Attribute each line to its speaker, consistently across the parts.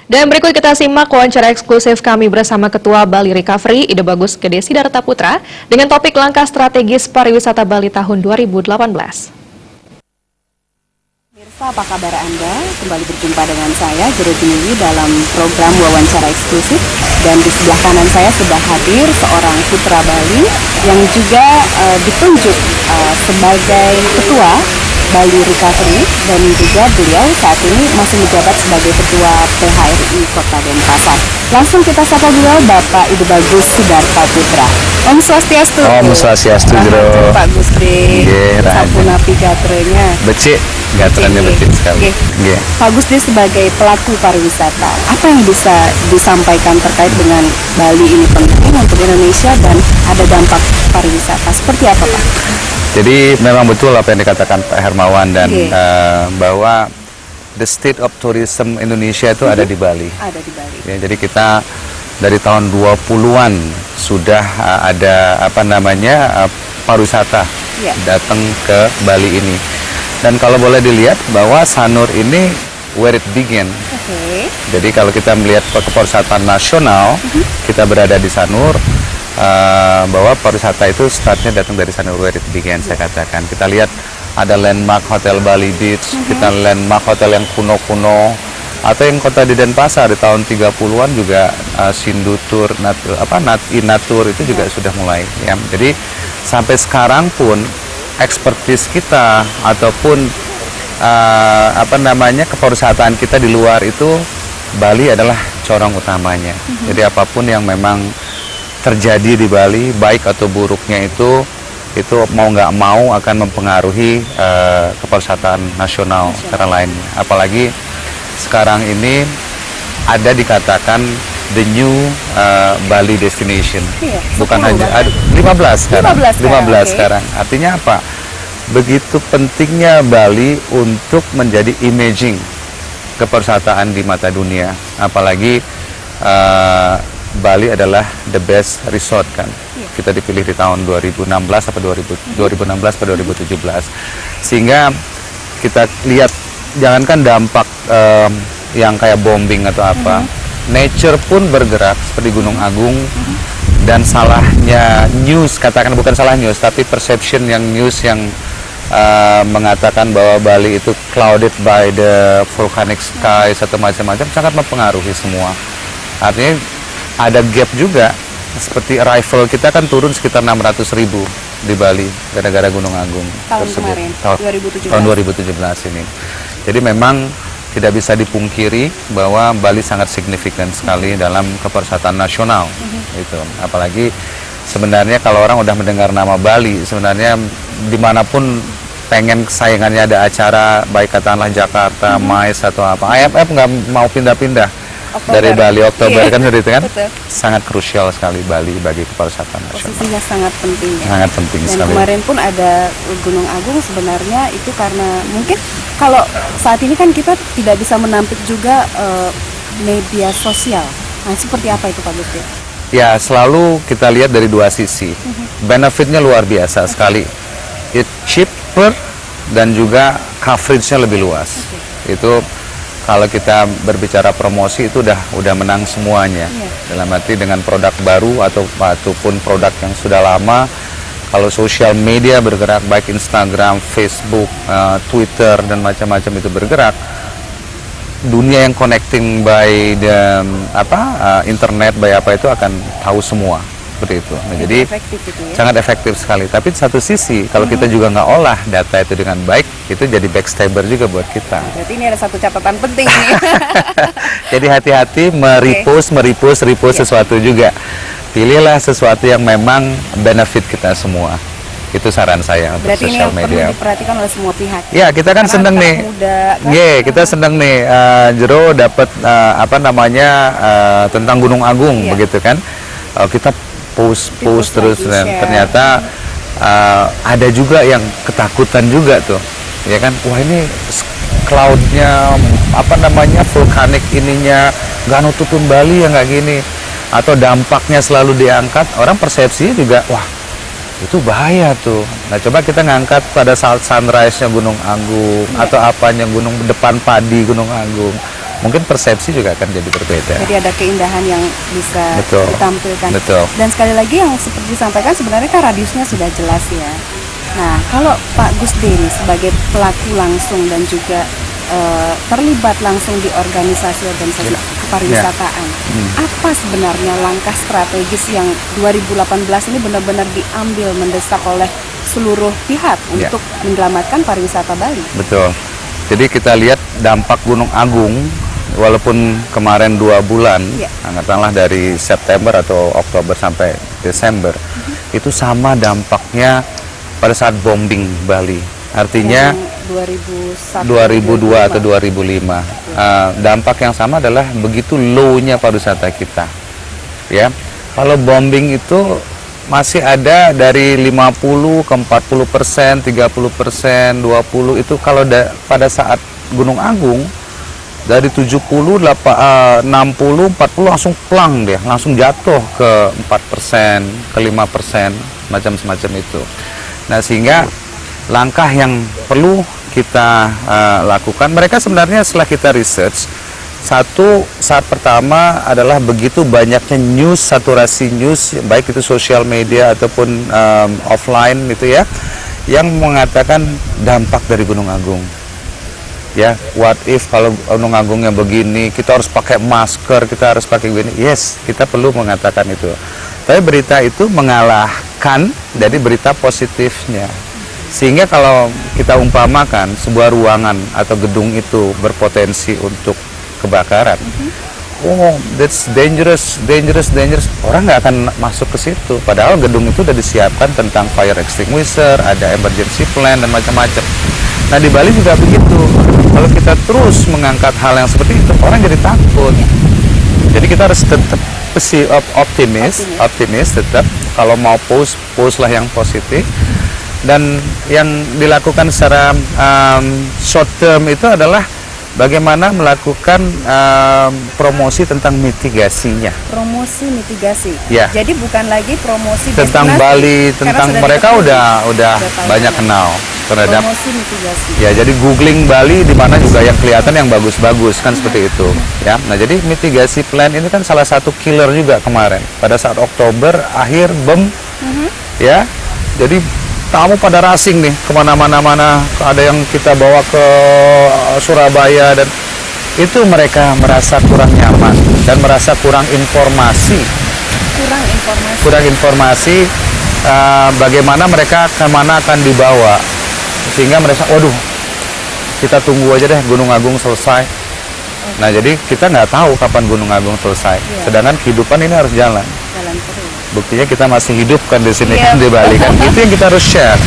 Speaker 1: Dan berikut kita simak wawancara eksklusif kami bersama Ketua Bali Recovery, Ide Bagus Gede Sidarta Putra, dengan topik langkah strategis pariwisata Bali tahun 2018.
Speaker 2: Pemirsa, apa kabar Anda? Kembali berjumpa dengan saya, Jero Jumiwi, dalam program wawancara eksklusif. Dan di sebelah kanan saya sudah hadir seorang putra Bali yang juga ditunjuk sebagai Ketua Bali Recovery, dan juga beliau saat ini masih menjabat sebagai Ketua PHRI Kota Denpasar. Langsung kita sapa beliau, Bapak Ide Bagus Sidarta Putra. Om Swastiastu.
Speaker 3: Om Swastiastu, Jero.
Speaker 2: Pak Gusdi, Sapuna Pigatrenya.
Speaker 3: Becik, gatranya becik sekali.
Speaker 2: Pak Gusdi sebagai pelaku pariwisata, apa yang bisa disampaikan terkait dengan Bali ini penting untuk Indonesia dan ada dampak pariwisata? Seperti apa, Pak?
Speaker 3: Jadi memang betul apa yang dikatakan Pak Hermawan dan bahwa the state of tourism Indonesia itu ada di Bali.
Speaker 2: Ada di Bali.
Speaker 3: Ya, jadi kita dari tahun 20-an sudah ada pariwisata datang ke Bali ini. Dan kalau boleh dilihat bahwa Sanur ini where it begin. Jadi kalau kita melihat kepariwisataan nasional, kita berada di Sanur. Bahwa pariwisata itu startnya datang dari Sanur where it began, saya katakan. Kita lihat ada landmark Hotel Bali Beach, kita landmark hotel yang kuno-kuno, atau yang kota di Denpasar di tahun 30-an juga Sindutur, Inatur itu juga sudah mulai. Ya. Jadi sampai sekarang pun ekspertis kita ataupun kepariwisataan kita di luar itu Bali adalah corong utamanya. Jadi apapun yang memang terjadi di Bali, baik atau buruknya itu mau nggak mau akan mempengaruhi kepariwisataan nasional secara lainnya. Apalagi sekarang ini ada dikatakan the new Bali destination. Bukan hanya 15 sekarang. 15 sekarang. Artinya apa? Begitu pentingnya Bali untuk menjadi imaging kepariwisataan di mata dunia. Apalagi Bali adalah the best resort kan. Kita dipilih di tahun 2016 atau 2017. Sehingga kita lihat jangankan dampak yang kayak bombing atau apa, nature pun bergerak seperti Gunung Agung. Dan salahnya news, katakan bukan salah news, tapi perception yang news yang mengatakan bahwa Bali itu clouded by the volcanic skies atau macam-macam sangat mempengaruhi semua. Artinya ada gap juga, seperti arrival kita kan turun sekitar 600.000 di Bali gara-gara Gunung Agung tersebut. Tahun 2017 ini. Jadi memang tidak bisa dipungkiri bahwa Bali sangat signifikan sekali dalam kepariwisataan nasional. Itu. Apalagi sebenarnya kalau orang udah mendengar nama Bali, sebenarnya dimanapun pengen saingannya ada acara, baik katakanlah Jakarta, MICE atau apa, IMF nggak mau pindah-pindah. Dari Bali Oktober kan seperti itu kan. Sangat krusial sekali Bali bagi kepariwisataan nasional.
Speaker 2: Posisinya sangat penting ya.
Speaker 3: Sangat penting
Speaker 2: dan
Speaker 3: sekali.
Speaker 2: Kemarin pun ada Gunung Agung, sebenarnya itu karena mungkin kalau saat ini kan kita tidak bisa menampik juga media sosial. Nah, seperti apa itu Pak Gusdi?
Speaker 3: Ya, selalu kita lihat dari dua sisi. Benefitnya luar biasa sekali. It cheaper dan juga coveragenya lebih luas. Itu kalau kita berbicara promosi itu udah menang semuanya. Dalam arti dengan produk baru ataupun produk yang sudah lama, kalau sosial media bergerak, baik Instagram, Facebook, Twitter dan macam-macam itu bergerak, dunia yang connecting by the internet by apa itu akan tahu semua. Seperti itu. Nah, jadi
Speaker 2: efektif itu ya? Sangat
Speaker 3: efektif sekali. Tapi di satu sisi, kalau kita juga nggak olah data itu dengan baik, itu jadi backstabber juga buat kita.
Speaker 2: Berarti ini ada satu catatan penting nih.
Speaker 3: Jadi hati-hati merepost sesuatu juga. Pilihlah sesuatu yang memang benefit kita semua. Itu saran saya untuk
Speaker 2: berarti
Speaker 3: sosial media.
Speaker 2: Perlu diperhatikan oleh semua pihak.
Speaker 3: Ya, kita kan seneng nih. Kita seneng nih. Jero dapat tentang Gunung Agung begitu kan. Kita post terus dan ternyata ada juga yang ketakutan juga tuh, ya kan? Wah, ini cloudnya vulkanik ininya nggak nutupin Bali ya, nggak gini, atau dampaknya selalu diangkat, orang persepsinya juga wah itu bahaya tuh. Nah, coba kita ngangkat pada saat sunrise-nya Gunung Agung atau apanya gunung depan padi Gunung Agung, mungkin persepsi juga akan jadi berbeda.
Speaker 2: Jadi ada keindahan yang bisa
Speaker 3: Betul.
Speaker 2: ditampilkan.
Speaker 3: Betul.
Speaker 2: Dan sekali lagi yang seperti disampaikan sebenarnya kan radiusnya sudah jelas ya. Nah, kalau Pak Gusde ini sebagai pelaku langsung dan juga terlibat langsung di organisasi kepariwisataan, apa sebenarnya langkah strategis yang 2018 ini benar-benar diambil mendesak oleh seluruh pihak untuk menyelamatkan pariwisata Bali?
Speaker 3: Betul. Jadi kita lihat dampak Gunung Agung, walaupun kemarin 2 bulan, katakanlah dari September atau Oktober sampai Desember, itu sama dampaknya pada saat bombing Bali. Artinya 2002 atau 2005. Dampak yang sama adalah begitu low-nya pariwisata kita. Ya, kalau bombing itu masih ada dari 50 ke 40%, 30%, 20 itu kalau pada saat Gunung Agung dari 70, 60, 40 langsung plang deh, langsung jatuh ke 4%, ke 5%, macam semacam itu. Nah, sehingga langkah yang perlu kita lakukan, mereka sebenarnya setelah kita research, saat pertama adalah begitu banyaknya news, saturasi news, baik itu sosial media ataupun offline gitu ya, yang mengatakan dampak dari Gunung Agung. Ya, what if kalau Gunung Agungnya begini, kita harus pakai masker, kita harus pakai begini. Yes, kita perlu mengatakan itu. Tapi berita itu mengalahkan dari berita positifnya. Sehingga kalau kita umpamakan sebuah ruangan atau gedung itu berpotensi untuk kebakaran, oh that's dangerous. Orang nggak akan masuk ke situ. Padahal gedung itu sudah disiapkan tentang fire extinguisher, ada emergency plan dan macam-macam. Nah, di Bali juga begitu. Kalau kita terus mengangkat hal yang seperti itu, orang jadi takut. Jadi kita harus tetap optimis tetap. Kalau mau post lah yang positif. Dan yang dilakukan secara short term itu adalah bagaimana melakukan promosi tentang mitigasinya.
Speaker 2: Promosi mitigasi.
Speaker 3: Ya.
Speaker 2: Jadi bukan lagi promosi
Speaker 3: tentang
Speaker 2: destinasi,
Speaker 3: Bali, tentang mereka udah banyak kenal terhadap
Speaker 2: promosi mitigasi.
Speaker 3: Ya, jadi googling Bali di mana juga yang kelihatan yang bagus-bagus kan seperti itu. Ya. Nah, jadi mitigasi plan ini kan salah satu killer juga kemarin. Pada saat Oktober akhir bom, ya. Jadi tamu pada racing nih kemana-mana, ada yang kita bawa ke Surabaya dan itu mereka merasa kurang nyaman dan merasa kurang informasi bagaimana mereka kemana akan dibawa, sehingga mereka waduh, kita tunggu aja deh Gunung Agung selesai. Nah, jadi kita nggak tahu kapan Gunung Agung selesai, sedangkan kehidupan ini harus jalan
Speaker 2: terus.
Speaker 3: Buktinya kita masih hidup kan di sini kan di Bali kan. Itu yang kita harus share.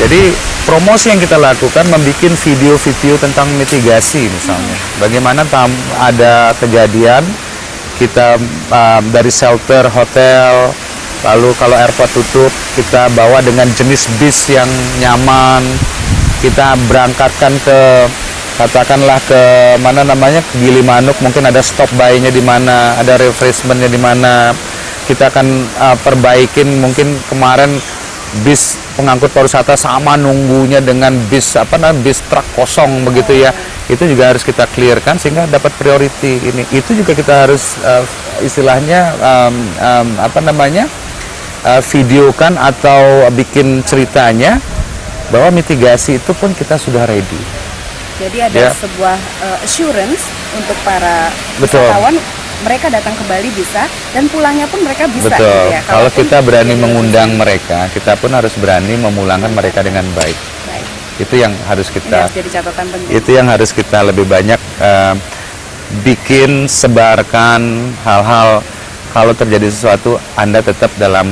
Speaker 3: Jadi promosi yang kita lakukan membuat video-video tentang mitigasi misalnya. Bagaimana ada kejadian kita dari shelter hotel, lalu kalau airport tutup kita bawa dengan jenis bis yang nyaman. Kita berangkatkan ke katakanlah ke mana namanya Gilimanuk, mungkin ada stop by-nya di mana, ada refreshment-nya di mana. Kita akan perbaikin, mungkin kemarin bis pengangkut pariwisata sama nunggunya dengan bis bis truk kosong begitu ya. Itu juga harus kita clearkan sehingga dapat priority ini. Itu juga kita harus istilahnya videokan atau bikin ceritanya bahwa mitigasi itu pun kita sudah ready.
Speaker 2: Jadi ada sebuah assurance untuk para wisatawan. Mereka datang ke Bali bisa, dan pulangnya pun mereka bisa.
Speaker 3: Betul.
Speaker 2: Gitu ya.
Speaker 3: Kalau kita berani mengundang mereka, kita pun harus berani memulangkan mereka dengan baik. Itu yang harus kita.
Speaker 2: Jadi catatan penting.
Speaker 3: Itu yang harus kita lebih banyak bikin, sebarkan hal-hal. Kalau terjadi sesuatu, Anda tetap dalam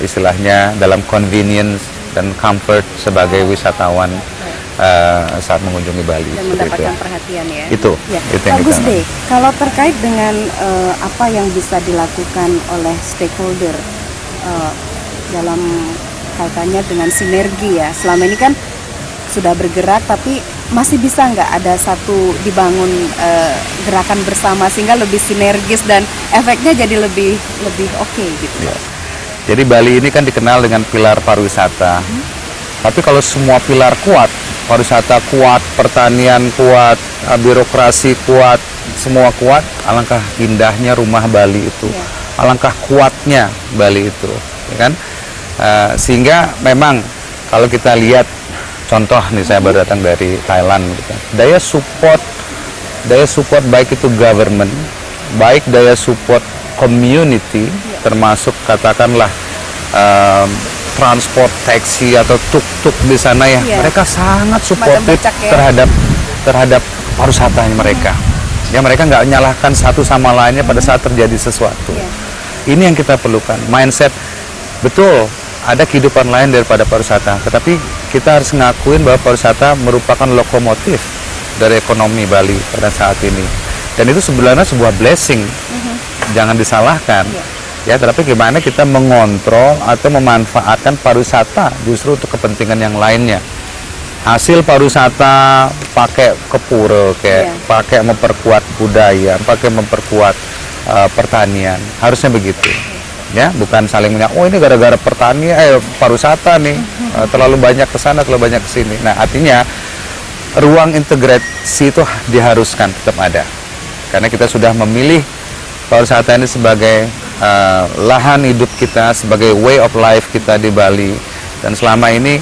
Speaker 3: istilahnya dalam convenience dan comfort sebagai wisatawan. Saat mengunjungi Bali
Speaker 2: dan mendapatkan perhatian ya.
Speaker 3: Itu yang
Speaker 2: Pak Gusde, kalau terkait dengan apa yang bisa dilakukan oleh stakeholder dalam kaitannya dengan sinergi ya, selama ini kan sudah bergerak tapi masih bisa nggak ada satu dibangun gerakan bersama sehingga lebih sinergis dan efeknya jadi lebih oke gitu.
Speaker 3: Ya. Jadi Bali ini kan dikenal dengan pilar pariwisata. Tapi kalau semua pilar kuat, pariwisata kuat, pertanian kuat, birokrasi kuat, semua kuat, alangkah indahnya rumah Bali itu, alangkah kuatnya Bali itu, ya kan? Sehingga memang kalau kita lihat contoh nih, saya baru datang dari Thailand, gitu. Daya support baik itu government, baik daya support community, termasuk katakanlah transport taksi atau tuk-tuk di sana ya, mereka sangat suportif terhadap pariwisatanya mereka. Ya, mereka nggak menyalahkan satu sama lainnya pada saat terjadi sesuatu. Ini yang kita perlukan, mindset. Betul, ada kehidupan lain daripada pariwisata, tetapi kita harus ngakuin bahwa pariwisata merupakan lokomotif dari ekonomi Bali pada saat ini. Dan itu sebenarnya sebuah blessing, jangan disalahkan. Ya, tapi gimana kita mengontrol atau memanfaatkan pariwisata justru untuk kepentingan yang lainnya. Hasil pariwisata pakai ke pura, pakai memperkuat budaya, pakai memperkuat pertanian, harusnya begitu. Ya, bukan saling oh ini gara-gara pertanian, pariwisata nih, terlalu banyak ke sana, terlalu banyak ke sini. Nah, artinya ruang integrasi itu diharuskan tetap ada. Karena kita sudah memilih pariwisata ini sebagai lahan hidup kita, sebagai way of life kita di Bali. Dan selama ini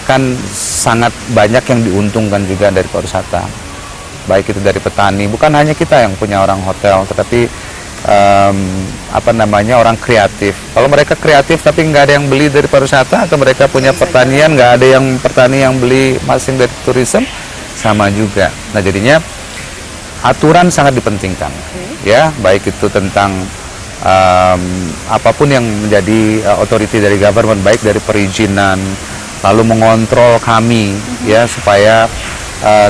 Speaker 3: kan sangat banyak yang diuntungkan juga dari pariwisata. Baik itu dari petani, bukan hanya kita yang punya orang hotel, tetapi orang kreatif. Kalau mereka kreatif tapi nggak ada yang beli dari pariwisata, atau mereka punya pertanian, nggak ada yang petani yang beli masing dari tourism, sama juga. Nah, jadinya aturan sangat dipentingkan, ya, baik itu tentang apapun yang menjadi authority dari government, baik dari perizinan, lalu mengontrol kami, ya, supaya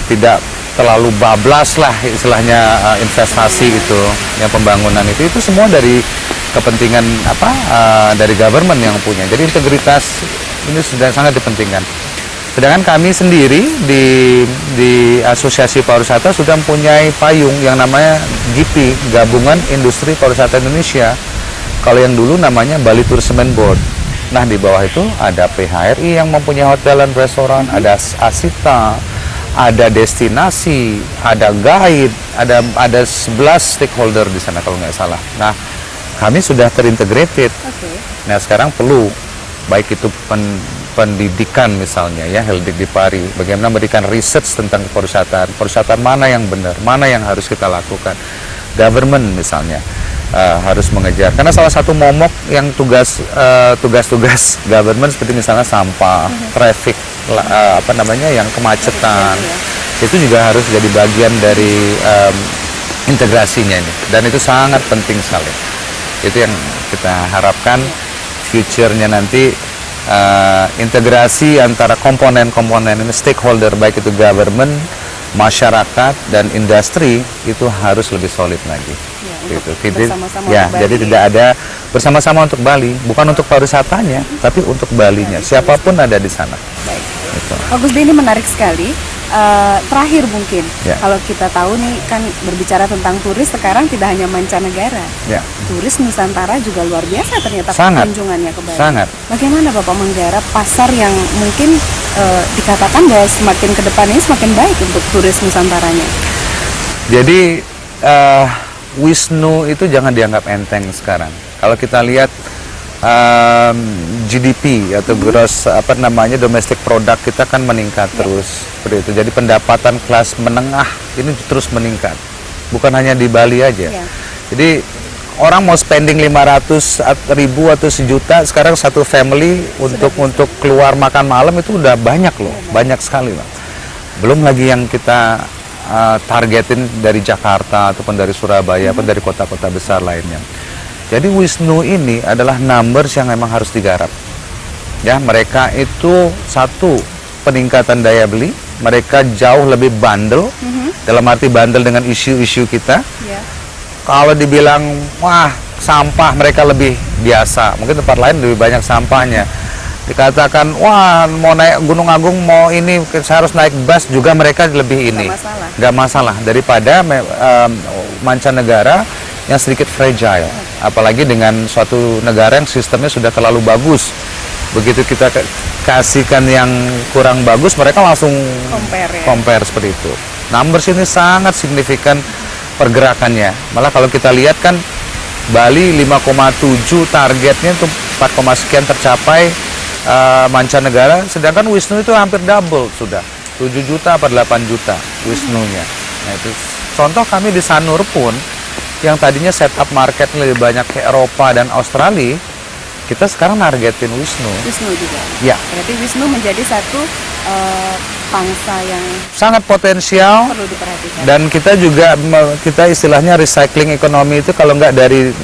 Speaker 3: tidak terlalu bablas lah istilahnya investasi itu, yang pembangunan itu semua dari kepentingan dari government yang punya. Jadi integritas ini sudah sangat dipentingkan. Sedangkan kami sendiri di Asosiasi Pariwisata sudah mempunyai payung yang namanya GIPI, Gabungan Industri Pariwisata Indonesia. Kalau yang dulu namanya Bali Tourism Board. Nah, di bawah itu ada PHRI yang mempunyai hotel dan restoran, ada Asita, ada destinasi, ada guide, ada 11 stakeholder di sana kalau nggak salah. Nah, kami sudah terintegrated. Nah, sekarang perlu baik itu pendidikan misalnya, ya, Heldikdipari, bagaimana memberikan research tentang pariwisata mana yang benar, mana yang harus kita lakukan. Government misalnya harus mengejar, karena salah satu momok yang tugas-tugas government seperti misalnya sampah, traffic, yang kemacetan, itu juga harus jadi bagian dari integrasinya ini, dan itu sangat penting sekali. Itu yang kita harapkan future-nya nanti, integrasi antara komponen-komponen ini, stakeholder, baik itu government, masyarakat, dan industri, itu harus lebih solid lagi. Gitu. Jadi tidak ada bersama-sama untuk Bali, bukan untuk pariwisatanya, tapi untuk Balinya, siapapun ada di sana.
Speaker 2: Baik. Gitu. Pak Gusdi, ini menarik sekali. Terakhir mungkin, kalau kita tahu nih kan berbicara tentang turis sekarang tidak hanya mancanegara, turis Nusantara juga luar biasa ternyata kunjungannya ke Bali.
Speaker 3: Sangat.
Speaker 2: Bagaimana Bapak menggarap pasar yang mungkin dikatakan bahwa semakin ke depan ini semakin baik untuk turis Nusantaranya?
Speaker 3: Jadi Wisnu itu jangan dianggap enteng sekarang. Kalau kita lihat GDP atau gross domestic product kita kan meningkat terus seperti itu. Jadi pendapatan kelas menengah ini terus meningkat. Bukan hanya di Bali aja. Jadi orang mau spending 500.000 atau 1 juta sekarang satu family untuk keluar makan malam itu udah banyak loh, banyak sekali loh. Belum lagi yang kita targetin dari Jakarta ataupun dari Surabaya ataupun dari kota-kota besar lainnya. Jadi Wisnu ini adalah numbers yang memang harus digarap. Ya, mereka itu satu, peningkatan daya beli, mereka jauh lebih bandel, dalam arti bandel dengan isu-isu kita. Kalau dibilang wah sampah, mereka lebih biasa, mungkin tempat lain lebih banyak sampahnya. Dikatakan wah mau naik Gunung Agung, mau ini saya harus naik bus, juga mereka lebih ini nggak masalah daripada mancanegara yang sedikit fragile, apalagi dengan suatu negara yang sistemnya sudah terlalu bagus, Begitu kita kasihkan yang kurang bagus, mereka langsung
Speaker 2: Compare ya.
Speaker 3: compare seperti itu. Numbers ini sangat signifikan pergerakannya. Malah kalau kita lihat kan Bali 5,7 targetnya itu 4, sekian tercapai mancanegara, sedangkan Wisnu itu hampir double sudah. 7 juta apa 8 juta Wisnunya. Nah itu contoh kami di Sanur pun yang tadinya setup market lebih banyak ke Eropa dan Australia, kita sekarang nargetin Wisnu.
Speaker 2: Wisnu juga.
Speaker 3: Ya,
Speaker 2: Berarti Wisnu menjadi satu pangsa yang
Speaker 3: sangat potensial.
Speaker 2: perlu diperhatikan.
Speaker 3: Dan kita juga kita istilahnya recycling ekonomi itu kalau nggak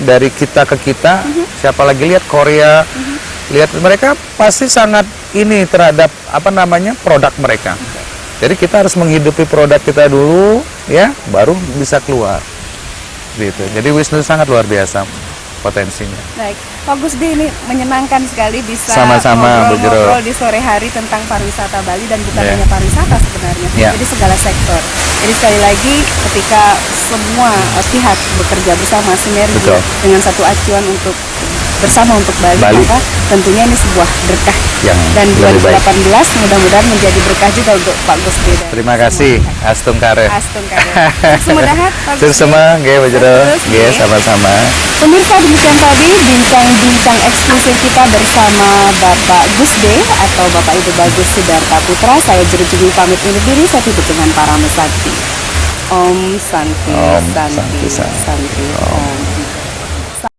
Speaker 3: dari kita ke kita, siapa lagi lihat Korea, lihat mereka pasti sangat ini terhadap apa namanya produk mereka. Jadi kita harus menghidupi produk kita dulu, ya, baru bisa keluar. Gitu. Jadi Wisnu sangat luar biasa potensinya.
Speaker 2: Baik, Pak Gusdi, ini menyenangkan sekali bisa
Speaker 3: Sama-sama, Bu Jero.
Speaker 2: ngobrol-ngobrol di sore hari tentang pariwisata Bali dan bukan
Speaker 3: Ya.
Speaker 2: hanya pariwisata sebenarnya,
Speaker 3: Ya.
Speaker 2: jadi segala sektor. Jadi sekali lagi ketika semua pihak bekerja bersama sinergi
Speaker 3: Betul.
Speaker 2: dengan satu acuan untuk bersama untuk Bali,
Speaker 3: Bali.
Speaker 2: maka tentunya ini sebuah berkah.
Speaker 3: Yang
Speaker 2: Dan
Speaker 3: lebih baik.
Speaker 2: 2018 mudah-mudahan menjadi berkah juga untuk Pak Gusdi. dan
Speaker 3: Terima kasih,
Speaker 2: semua.
Speaker 3: Astung Kare.
Speaker 2: Astun Kare. Semudahan Pak
Speaker 3: Terus
Speaker 2: Gusdi.
Speaker 3: semua, nggih, Bu Jero.
Speaker 2: Terus,
Speaker 3: Nggih,
Speaker 2: nggih.
Speaker 3: sama-sama.
Speaker 2: Pemirsa, demikian tadi bincang-bincang eksklusif kita bersama Bapak Gusde atau Bapak Ibu Bagus Sidarta Putra. Saya Juru Jumi pamit undur diri, saya tutup dengan para mesakti. Om Santi,
Speaker 3: Om
Speaker 2: Santi,
Speaker 3: Santi, Santi.
Speaker 2: Santi, Santi.